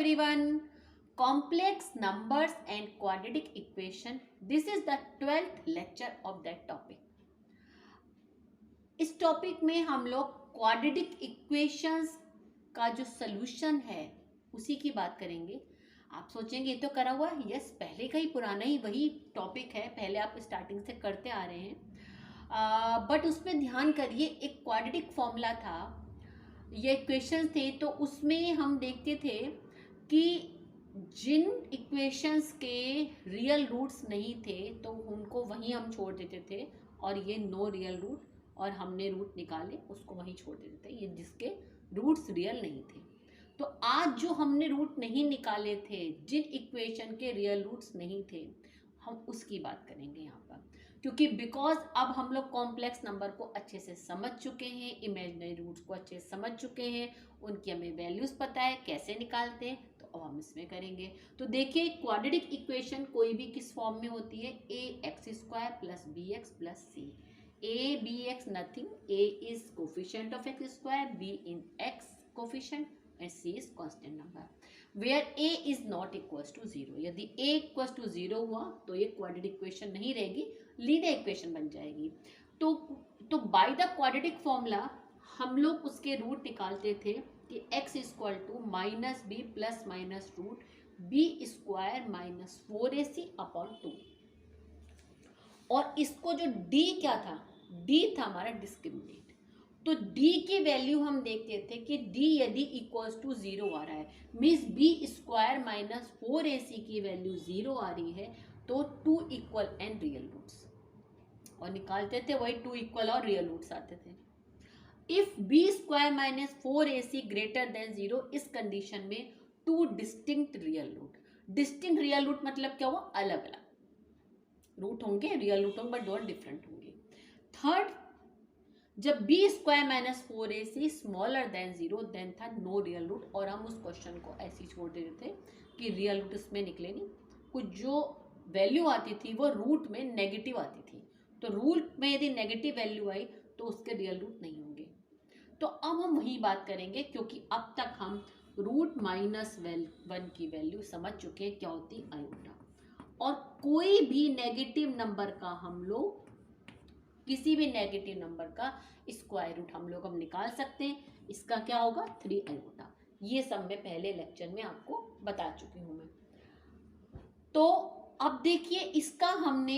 everyone. Complex numbers and quadratic equation. This is the 12th lecture of that topic. इस topic में हम लोग quadratic equations का जो सॉल्यूशन है उसी की बात करेंगे. आप सोचेंगे ये तो करा हुआ है. यस, पहले का ही पुराना ही वही टॉपिक है, पहले आप स्टार्टिंग से करते आ रहे हैं. बट उसमें ध्यान करिए, एक क्वाड्रेटिक फॉर्मूला था, ये इक्वेशन थे, तो उसमें हम देखते थे कि जिन इक्वेशंस के रियल रूट्स नहीं थे तो उनको वहीं हम छोड़ देते थे, और ये नो रियल रूट और हमने रूट निकाले उसको वहीं छोड़ देते थे, ये जिसके रूट्स रियल नहीं थे. तो आज जो हमने रूट नहीं निकाले थे, जिन इक्वेशन के रियल रूट्स नहीं थे, हम उसकी बात करेंगे यहाँ पर. क्योंकि बिकॉज अब हम लोग कॉम्प्लेक्स नंबर को अच्छे से समझ चुके हैं, इमेजिनरी रूट्स को अच्छे से समझ चुके हैं, उनकी हमें वैल्यूज़ पता है कैसे निकालते हैं, तो अब हम इसमें करेंगे. तो देखिए, क्वाड्रेटिक इक्वेशन कोई भी किस फॉर्म में होती है? A x square plus b x plus c. A b x nothing, a is coefficient of x square, b in x coefficient and c is constant number where a is not equals to 0. यदि a equals to 0 हुआ तो ये quadratic equation नहीं रहेगी, linear equation बन जाएगी. तो by the quadratic formula हम लोग उसके रूट निकालते थे कि x equal to minus b plus minus root b square minus 4ac upon 2. और इसको जो d क्या था, d था हमारा डिस्क्रिमिनेंट. तो d की वैल्यू हम देखते थे कि d यदि इक्वल्स टू 0 आ रहा है, means B square minus 4ac की वैल्यू 0 आ रही है, तो 2 इक्वल एंड रियल रूट्स, और निकालते थे वही 2 इक्वल और रियल रूट्स आते थे. If b square minus 4ac greater than 0, इस कंडीशन में 2 distinct real root. Distinct real root मतलब क्या हुआ? अलग अलग रूट होंगे, रियल रूट होंगे, बट दोनों डिफरेंट होंगे. थर्ड, जब b square minus 4ac smaller than 0, then था नो रियल रूट, और हम उस क्वेश्चन को ऐसे ही छोड़ देते थे कि रियल रूट इसमें निकले नहीं. कुछ जो वैल्यू आती थी वो रूट में नेगेटिव आती थी, तो रूट में यदि नेगेटिव वैल्यू आई तो उसके रियल रूट नहीं होंगे. तो अब हम वही बात करेंगे, क्योंकि अब तक हम रूट माइनस 1 की वैल्यू समझ चुके हैं क्या होती है, आयोटा. और कोई भी नेगेटिव नंबर का हम लोग, किसी भी नेगेटिव नंबर का स्क्वायर रूट हम लोग अब निकाल सकते हैं. इसका क्या होगा? 3 आयोटा. ये सब मैं पहले लेक्चर में आपको बता चुकी हूँ मैं. तो अब देखिए, इसका हमने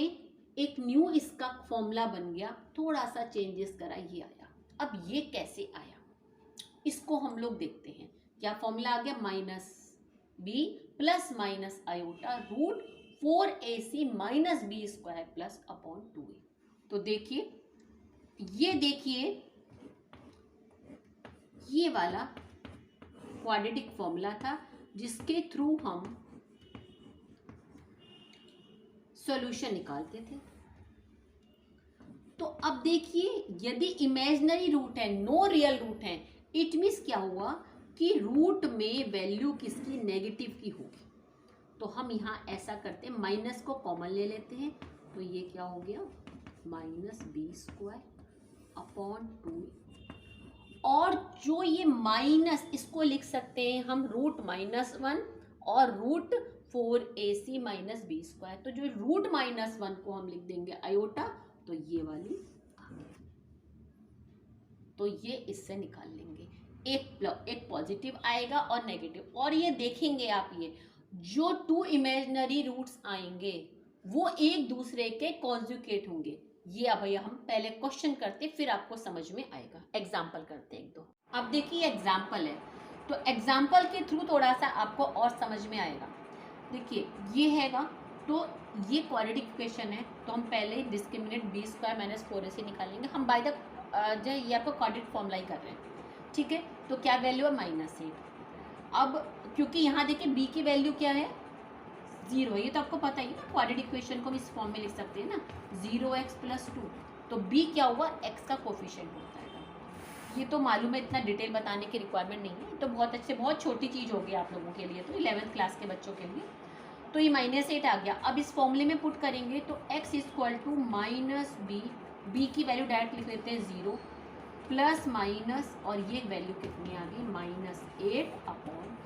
एक न्यू इसका फॉर्मूला बन गया, थोड़ा सा चेंजेस करा, ये आया. अब ये कैसे आया इसको हम लोग देखते हैं. क्या फॉर्मूला आ गया? Minus b plus minus iota root 4ac minus b square plus upon 2a. तो देखिए, ये वाला क्वाड्रेटिक फॉर्मूला था जिसके थ्रू हम सॉल्यूशन निकालते थे. तो अब देखिए, यदि इमेजिनरी रूट है, नो रियल रूट है, इट मीन्स क्या हुआ कि रूट में वैल्यू किसकी? नेगेटिव की होगी. तो हम यहाँ ऐसा करते हैं, माइनस को कॉमन ले लेते हैं, तो ये क्या हो गया? Minus b square upon 2. और जो ये माइनस, इसको लिख सकते हैं हम रूट -1 और root 4ac minus b square. तो जो रूट -1 को हम लिख देंगे आयोटा, तो ये वाली आ गई. तो ये इससे निकाल लेंगे, एक पॉजिटिव आएगा और नेगेटिव. और ये देखेंगे आप, ये जो 2 इमेजिनरी रूट्स आएंगे वो एक दूसरे के कॉन्जुगेट होंगे. ये अब भैया हम पहले क्वेश्चन करते, फिर आपको समझ में आएगा. एग्जाम्पल करते हैं एक दो. अब देखिए, एग्जाम्पल है, तो एग्जाम्पल के थ्रू थोड़ा सा आपको और समझ में आएगा. देखिए, ये हैगा, तो ये क्वाड्रेटिक इक्वेशन है, तो हम पहले discriminant B square minus 4ac निकालेंगे. हम बाय द जो ये आपको क्वाड्रेटिक फॉर्मूला ही कर रहे हैं, ठीक है. तो क्या वैल्यू है? -8. अब क्योंकि यहाँ देखिए बी की वैल्यू क्या है? 0 है, ये तो आपको पता ही है. क्वाड्रेटिक इक्वेशन को हम इस फॉर्म में लिख सकते हैं ना, 0x प्लस 2. तो b क्या हुआ? x का कोफिशिएंट होता है. ये तो मालूम है, इतना डिटेल बताने की रिक्वायरमेंट नहीं है, तो बहुत अच्छे, बहुत छोटी चीज़ होगी आप लोगों के लिए, तो 11th क्लास के बच्चों के लिए. तो ये -8 आ गया. अब इस फॉर्मूले में पुट करेंगे तो x equal to minus b की वैल्यू डायरेक्ट लिख लेते हैं 0 प्लस माइनस, और ये वैल्यू कितनी आ गई? -8 अपॉन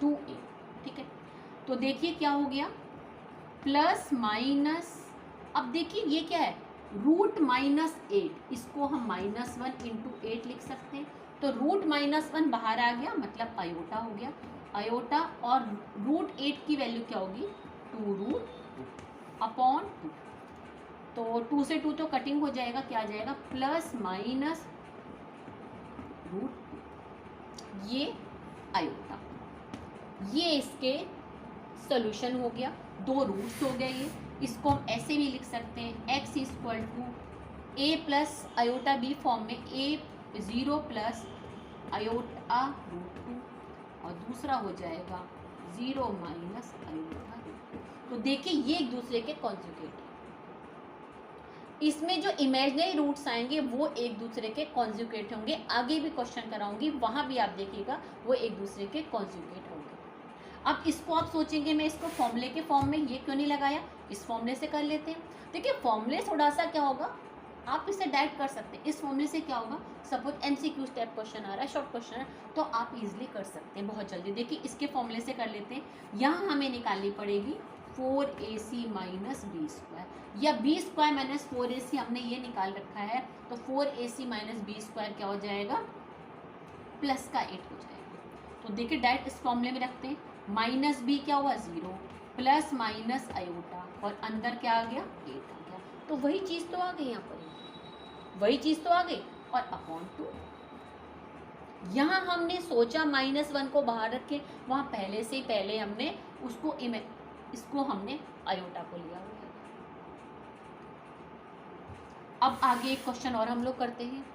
2a, ठीक है। तो देखिए क्या हो गया, प्लस माइनस, अब देखिए ये क्या है, रूट माइनस 8, इसको हम -1 इंटू 8 लिख सकते हैं। तो रूट -1 बाहर आ गया, मतलब आयोटा हो गया, आयोटा, और रूट 8 की वैल्यू क्या होगी, 2√2 अपॉन 2। तो 2 से 2 तो कटिंग हो जाएगा, क्या आ जाएगा, प्लस माइनस रूट, ये आयोटा, ये इसके सोल्यूशन हो गया, 2 रूट्स हो गए ये। इसको हम ऐसे भी लिख सकते हैं, x equal to a plus iota b form में, a0 प्लस आयोटा √2, और दूसरा हो जाएगा 0 माइनस आयोटा √2। तो देखिए ये एक दूसरे के कॉन्जुगेट है। इसमें जो इमेजिनरी रूट्स आएंगे वो एक दूसरे के कॉन्जुगेट होंगे, आगे भी क्वेश्चन कराऊंगी वहां भी आप देखिएगा वो एक दूसरे के कॉन्जुगेट होंगे। अब इसको आप सोचेंगे मैं इसको फॉर्मूले के फॉर्म में ये क्यों नहीं लगाया, इस फॉर्मूले से कर लेते हैं। देखिए फॉर्मूले थोड़ा सा क्या होगा, आप इसे डायरेक्ट कर सकते हैं। इस फॉर्मूले से क्या होगा, सपोज एमसीक्यू टाइप क्वेश्चन आ रहा है, शॉर्ट क्वेश्चन है, तो आप इजीली कर सकते हैं बहुत जल्दी। देखिए इसके फॉर्मूले से कर लेते हैं। यहाँ हमें निकालनी पड़ेगी 4ac माइनस बी स्क्वायर, या बी स्क्वायर माइनस 4ac हमने ये निकाल रखा है, तो 4ac माइनस बी स्क्वायर क्या हो जाएगा, प्लस का 8 हो जाएगा। तो देखिए डायरेक्ट इस फॉर्मूले में रखते हैं, माइनस बी क्या हुआ 0, प्लस माइनस आयोटा, और अंदर क्या आ गया 8 आ गया। तो वही चीज़ तो आ गई यहाँ पर, वही चीज़ तो आ गई, और अपॉन 2। यहाँ हमने सोचा -1 को बाहर रखे, वहाँ पहले से ही पहले हमने उसको इसको हमने आयोटा को लिया हुआ है। अब आगे एक क्वेश्चन और हम लोग करते हैं,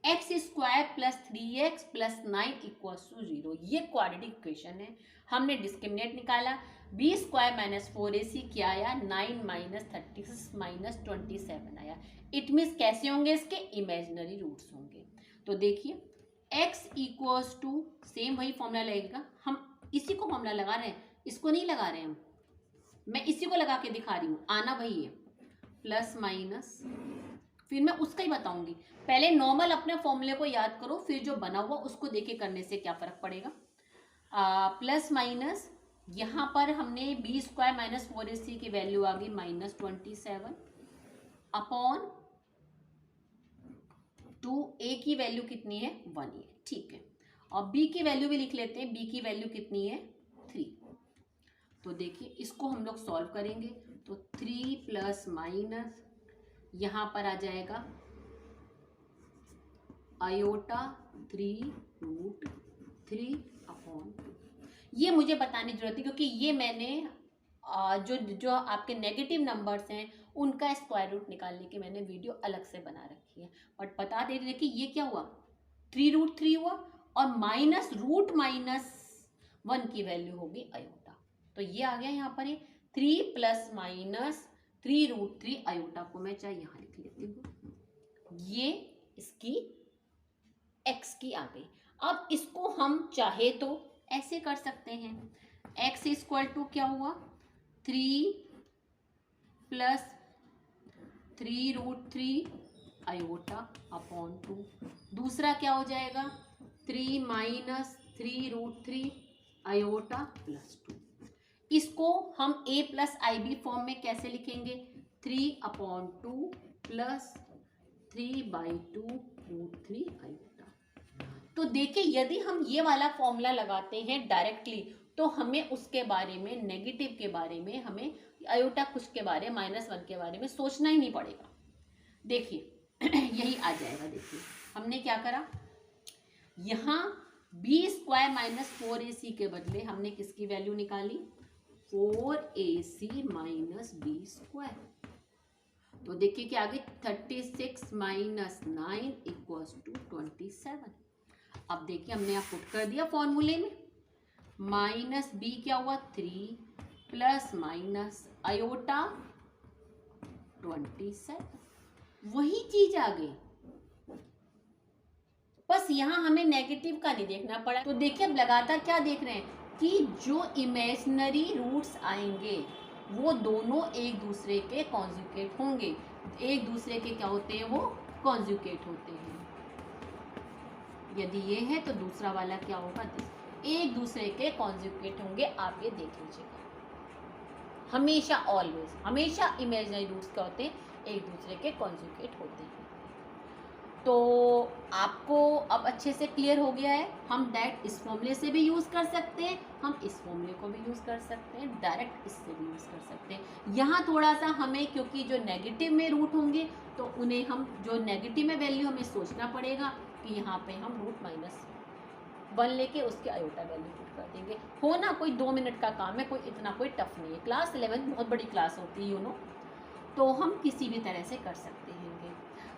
x स्क्वायर प्लस 3x प्लस 9 इक्वल्स टू 0, ये क्वाड्रेटिक इक्वेशन है। हमने डिस्क्रिमिनेंट निकाला, बी स्क्वायर माइनस 4ac क्या आया, 9 माइनस 36 माइनस 27 आया। इट मीन्स कैसे होंगे, इसके इमेजिनरी रूट्स होंगे। तो देखिए x इक्वल्स टू, सेम वही फॉर्मूला लगेगा, हम इसी को फॉर्मूला लगा रहे हैं, इसको नहीं लगा रहे हैं, मैं इसी को लगा के दिखा रही हूँ, आना वही है, प्लस माइनस, फिर मैं उसका ही बताऊंगी। पहले नॉर्मल अपने फॉर्मूले को याद करो, फिर जो बना हुआ उसको देखे करने से क्या फर्क पड़ेगा। प्लस माइनस, यहाँ पर हमने बी स्क्वायर माइनस 4ac की वैल्यू आ गई -27 अपॉन 2a की वैल्यू कितनी है 1 है, ठीक है। और b की वैल्यू भी लिख लेते हैं, b की वैल्यू कितनी है 3। तो देखिए इसको हम लोग सॉल्व करेंगे, तो 3 प्लस माइनस यहाँ पर आ जाएगा आयोटा 3√3 अपॉन 2। ये मुझे बताने की जरूरत है क्योंकि ये मैंने जो आपके नेगेटिव नंबर्स हैं उनका स्क्वायर रूट निकालने की मैंने वीडियो अलग से बना रखी है। बट बता दे रही कि ये क्या हुआ, 3√3 हुआ, और माइनस √-1 की वैल्यू होगी आयोटा। तो ये आ गया यहाँ पर, ये 3 प्लस माइनस 3√3 आयोटा को मैं चाहे यहाँ लिख लेती हूँ, ये इसकी x की आ गई। अब इसको हम चाहे तो ऐसे कर सकते हैं, x इक्वल टू क्या हुआ 3 प्लस 3√3 आयोटा अपॉन 2, दूसरा क्या हो जाएगा 3 माइनस 3√3 आयोटा प्लस 2। इसको हम a प्लस IB फॉर्म में कैसे लिखेंगे, 3/2 प्लस 3/2√3 आयोटा। तो देखिए यदि हम ये वाला फॉर्मूला लगाते हैं डायरेक्टली तो हमें उसके बारे में, नेगेटिव के बारे में, हमें आयोटा कुछ के बारे में, -1 के बारे में सोचना ही नहीं पड़ेगा। देखिए यही आ जाएगा। देखिए हमने क्या करा, यहाँ बी स्क्वायर माइनस 4ac के बदले हमने किसकी वैल्यू निकाली, 4ac माइनस बी स्क्वायर। तो देखिए क्या आ गई, 36 माइनस 9 इक्वल्स टू 27। अब देखिए हमने यहाँ पुट कर दिया फॉर्मूले में, माइनस बी क्या हुआ 3 प्लस माइनस आयोटा 27, वही चीज आ गई, बस यहाँ हमें नेगेटिव का नहीं देखना पड़ा। तो देखिए अब लगातार क्या देख रहे हैं कि जो इमेजिनरी रूट्स आएंगे वो दोनों एक दूसरे के कॉन्जुगेट होंगे, एक दूसरे के क्या होते हैं, वो कॉन्जुगेट होते हैं। यदि ये है तो दूसरा वाला क्या होगा, एक दूसरे के कॉन्जुगेट होंगे, आप ये देख लीजिएगा। हमेशा, ऑलवेज, हमेशा इमेजिनरी रूट्स क्या होते हैं, एक दूसरे के कॉन्जुगेट होते हैं। तो आपको अब अच्छे से क्लियर हो गया है। हम डायरेक्ट इस फॉर्मूले से भी यूज़ कर सकते हैं, हम इस फॉर्मूले को भी यूज़ कर सकते हैं, डायरेक्ट इससे भी यूज़ कर सकते हैं। यहाँ थोड़ा सा हमें, क्योंकि जो नेगेटिव में रूट होंगे तो उन्हें हम, जो नेगेटिव में वैल्यू हमें सोचना पड़ेगा कि यहाँ पे हम रूट -1 लेके उसके आयोटा वैल्यू पुट कर देंगे। होना कोई 2 मिनट का काम है, कोई इतना कोई टफ नहीं है। क्लास 11 बहुत बड़ी क्लास होती है, यू नो, तो हम किसी भी तरह से कर सकते हैं।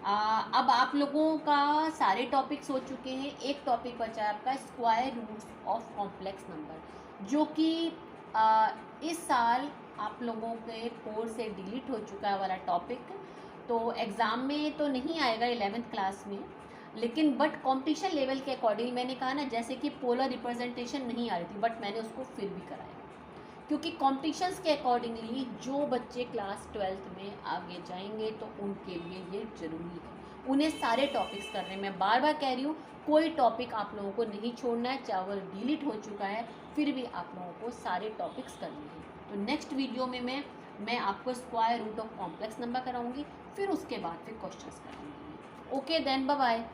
अब आप लोगों का सारे टॉपिक्स हो चुके हैं। एक टॉपिक बचा है आपका, square roots of complex number, जो कि इस साल आप लोगों के कोर्स से डिलीट हो चुका है वाला टॉपिक। तो एग्ज़ाम में तो नहीं आएगा 11th क्लास में, लेकिन बट कंपटीशन लेवल के अकॉर्डिंग, मैंने कहा ना, जैसे कि पोलर रिप्रेजेंटेशन नहीं आ रही थी, बट मैंने उसको फिर भी कराया, क्योंकि कॉम्पिटिशन्स के अकॉर्डिंगली जो बच्चे क्लास 12th में आगे जाएंगे तो उनके लिए ये ज़रूरी है, उन्हें सारे टॉपिक्स करने हैं। मैं बार बार कह रही हूँ, कोई टॉपिक आप लोगों को नहीं छोड़ना है, चाहे वो डिलीट हो चुका है फिर भी आप लोगों को सारे टॉपिक्स करने हैं। तो नेक्स्ट वीडियो में मैं आपको square root of complex number कराऊंगी, फिर उसके बाद फिर क्वेश्चंस कराऊंगी। Okay then, bye bye.